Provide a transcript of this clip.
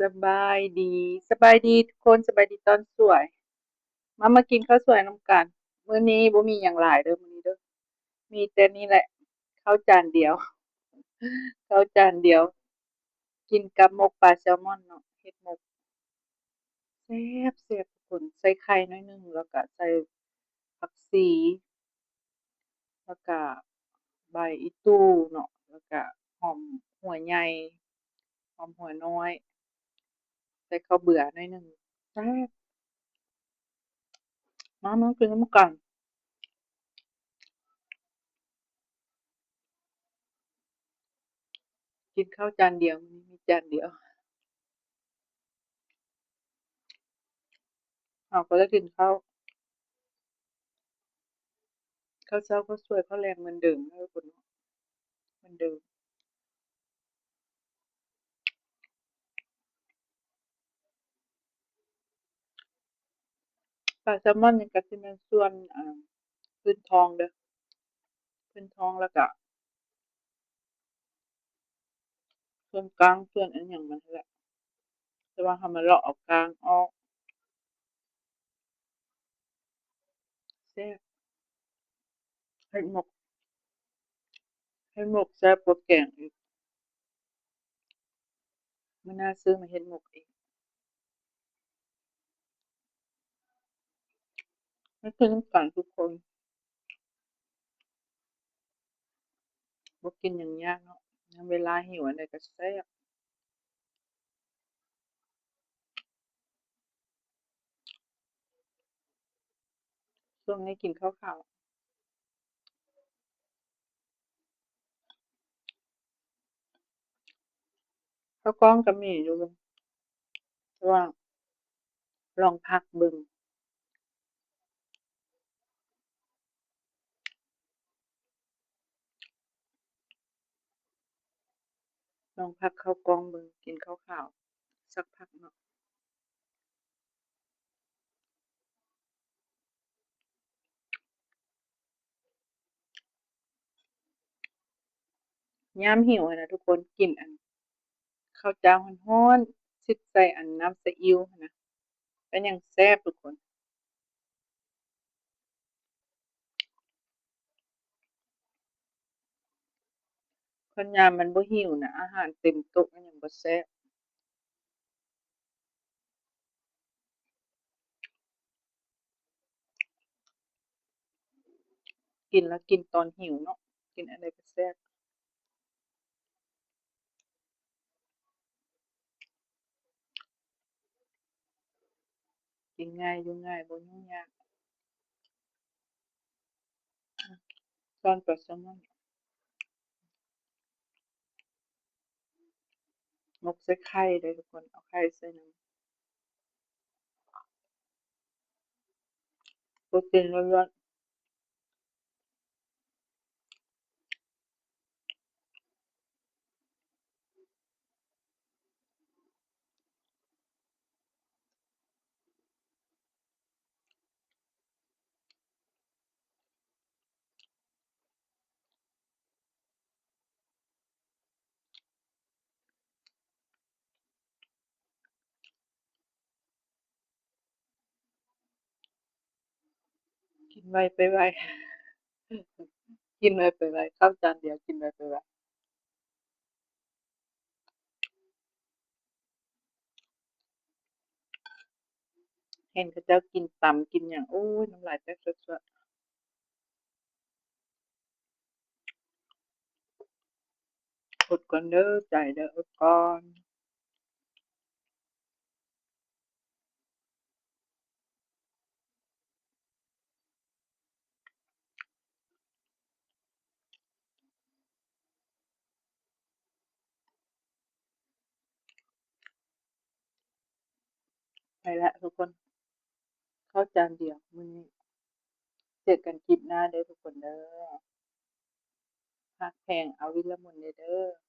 สบายดีสบายดีทุกคนสบายดีตอนสวยมากินข้าวสวยน้ำกันมื้อนี้บ่มีหยังหลายเด้อมื้อนี้เด้อมีแต่นี่แหละข้าวจานเดียวข้าวจานเดียวกินกับหมกปลาแซลมอนเนาะเฮ็ดหมกแซ่บทุกคนใส่ไข่น้อยหนึ่งแล้วก็ใส่ผักชีแล้วก็ใบอีตู่เนาะแล้วก็หอมหัวใหญ่หอมหัวน้อยใส่ข้าวเบื่อน้อยหนึ่งแซ่บมากินน้ำกันกินข้าวจานเดียวมื้อนี้มีจานเดียวก็จะกินข้าวเช้าข้าวสวยข้าวแรงเหมือนเดิมนะทุกคนเหมือนเดิมปลาแซลมอนนี่ก็สิแม่นส่วนพื้นท้องเด้อพื้นท้องแล้วก็ส่วนกลางส่วนอันหยังมันนั่นแหละแต่ว่าถ้ามันเลาะเอากลางออกแซ่บเฮ็ดหมกเฮ็ดหมกแซ่บกว่าแกงอีกมื้อหน้าซื้อมาเฮ็ดหมกอีกมากินนำกันทุกคนบ่กินหยังยากเนาะยามเวลาหิวอันใดก็แซ่บช่วงนี้กินข้าวขาวข้าวกล้องก็มีอยู่แต่ว่าลองพักเบิ่งลองพักข้าวกล้องเบิ่งกินข้าวขาวสักพักเนาะยามหิวอะนะทุกคนกินข้าวเจ้าร้อนๆสิใส่น้ำซีอิ๊วหั้นนะก็ยังแซ่บทุกคนคันยามมันบ่หิวน่ะอาหารเต็มโต๊ะมันยังบ่แซ่บกินแล้วกินตอนหิวเนาะกินอันใดก็แซ่บกินง่ายอยู่ง่ายบ่ยุ่งยากช้อนปลาแซลมอนหมกใส่ไข่เด้อทุกคนเอาไข่ใส่น้ำโปรตีนล้วนๆกินไวไปไวกินไวไปไวข้าวจานเดียวกินไวไปไวเห็นเขาเจ้ากินตำกินหยังโอ๊ยน้ำลายแตกสดๆอดก่อนเด้อใจเด้ออดก่อนไปแล้วทุกคนข้าวจานเดียวมื้อนี้เจอกันคลิปหน้าเด้อทุกคนเด้อฮักแพงเอาวิละมุนเด้อ